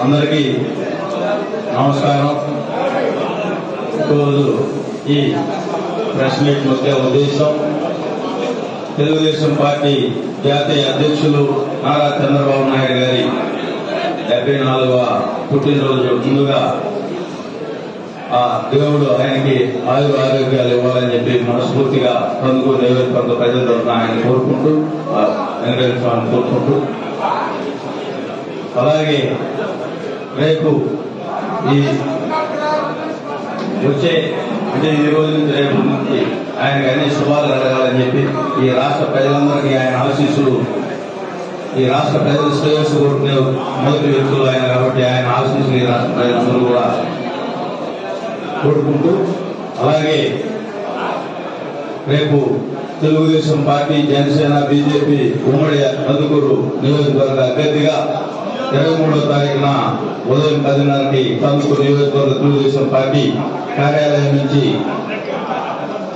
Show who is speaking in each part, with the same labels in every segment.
Speaker 1: అందరికీ నమస్కారం. ఈరోజు ఈ ప్రెస్ మీట్ ముఖ్య ఉద్దేశం తెలుగుదేశం పార్టీ జాతీయ అధ్యక్షులు నారా చంద్రబాబు నాయుడు గారి 74వ పుట్టినరోజు ముందుగా ఆ దేవుడు ఆయనకి ఆరోగ్యాలు ఇవ్వాలని చెప్పి మనస్ఫూర్తిగా కందుకూరు నియోజకవర్గ ప్రజల తరఫున ఆయన కోరుకుంటూ వెంకటేశ్వరాన్ని కోరుకుంటూ, అలాగే రేపు ఈ వచ్చే అంటే ఈ రోజు నుంచి రేపు నుంచి ఆయనకి అన్ని శుభాలు కలగాలని చెప్పి ఈ రాష్ట్ర ప్రజలందరికీ ఆయన ఆశీస్సులు, ఈ రాష్ట్ర ప్రజల శ్రేయస్సు కోరుకునే మొదటి వ్యక్తులు ఆయన కాబట్టి ఆయన ఆశీస్సులు ఈ రాష్ట్ర ప్రజలందరూ కూడా కోరుకుంటూ, అలాగే రేపు తెలుగుదేశం పార్టీ, జనసేన, బీజేపీ ఉమ్మడి కందుకూరు నియోజకవర్గ అభ్యర్థిగా 23వ తారీఖున ఉదయం 10:30కి కందుకూరు నియోజకవర్గ తెలుగుదేశం పార్టీ కార్యాలయం నుంచి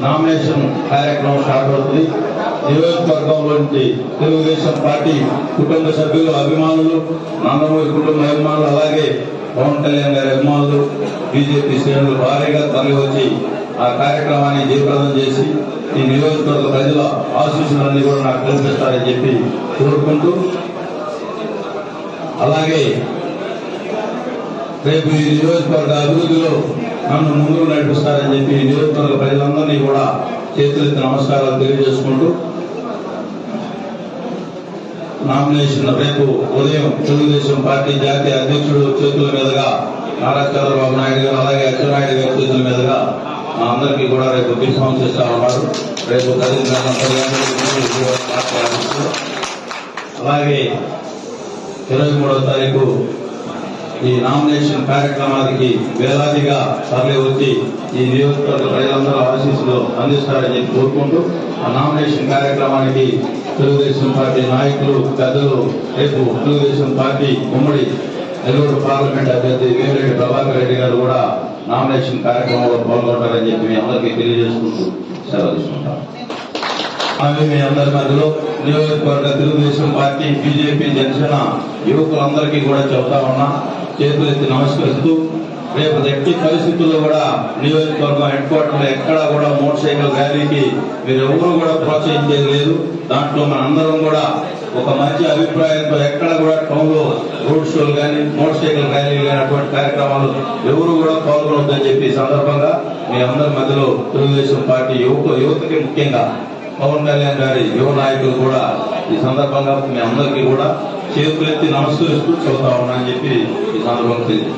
Speaker 1: నామినేషన్ కార్యక్రమం స్టార్ట్ అవుతుంది. నియోజకవర్గంలో నుంచి తెలుగుదేశం పార్టీ కుటుంబ సభ్యులు, అభిమానులు, నందమూరి కుటుంబ అభిమానులు, అలాగే పవన్ కళ్యాణ్ గారి అభిమానులు, బీజేపీ శ్రేణులు భారీగా తరలివచ్చి ఆ కార్యక్రమాన్ని జయప్రదం చేసి ఈ నియోజకవర్గ ప్రజల ఆశీస్సులన్నీ కూడా నాకు కల్పిస్తారని చెప్పి కోరుకుంటూ, అలాగే రేపు ఈ నియోజకవర్గ అభివృద్ధిలో నన్ను ముందుకు నడిపిస్తారని చెప్పి ఈ నియోజకవర్గ ప్రజలందరినీ కూడా చేతులెత్తి నమస్కారాలు తెలియజేసుకుంటూ, నామినేషన్ రేపు ఉదయం తెలుగుదేశం పార్టీ జాతీయ అధ్యక్షుడు చేతుల మీదుగా నారా చంద్రబాబు నాయుడు గారు, అలాగే అచ్చెన్నాయుడు గారి చేతుల మీదుగా అందరికీ కూడా రేపు గిఫ్ట్ చేస్తా ఉన్నారు. రేపు 10 అలాగే 23వ తారీఖు ఈ నామినేషన్ కార్యక్రమానికి వేలాదిగా తరలి వచ్చి ఈ నియోజకవర్గ ప్రజలందరూ ఆశీస్సులు అందిస్తారని చెప్పి కోరుకుంటూ, ఆ నామినేషన్ కార్యక్రమానికి తెలుగుదేశం పార్టీ నాయకులు, పెద్దలు, రేపు తెలుగుదేశం పార్టీ ఉమ్మడి నెల్లూరు పార్లమెంట్ అభ్యర్థి వేమిరెడ్డి ప్రభాకర్ రెడ్డి గారు కూడా నామినేషన్ కార్యక్రమంలో పాల్గొంటారని చెప్పి మీ అందరికీ తెలియజేసుకుంటూ సెలవు తీసుకుంటాం. అవి మీ అందరి మధ్యలో నియోజకవర్గ తెలుగుదేశం పార్టీ, బీజేపీ, జనసేన యువకులందరికీ కూడా చెబుతా ఉన్నా, చేతులెత్తి నమస్కరిస్తూ, రేపు ఎట్టి పరిస్థితుల్లో కూడా నియోజకవర్గం హెడ్ క్వార్టర్ లో ఎక్కడా కూడా మోటార్ సైకిల్ ర్యాలీకి మీరు ఎవరు కూడా ప్రోత్సహించేది లేదు. దాంట్లో మనందరం కూడా ఒక మంచి అభిప్రాయంతో ఎక్కడ కూడా టౌన్ లో రోడ్ షోలు కానీ, మోటార్ సైకిల్ ర్యాలీలు కానీ అటువంటి కార్యక్రమాలు ఎవరు కూడా పాల్గొనొద్దని చెప్పి సందర్భంగా మీ అందరి మధ్యలో తెలుగుదేశం పార్టీ యువతకి ముఖ్యంగా పవన్ కళ్యాణ్ గారి యువ నాయకులు కూడా ఈ సందర్భంగా మీ అందరికీ కూడా చేతులెత్తి నమస్కరిస్తూ చెబుతా ఉన్నా అని చెప్పి ఈ సందర్భంగా తెలియదు.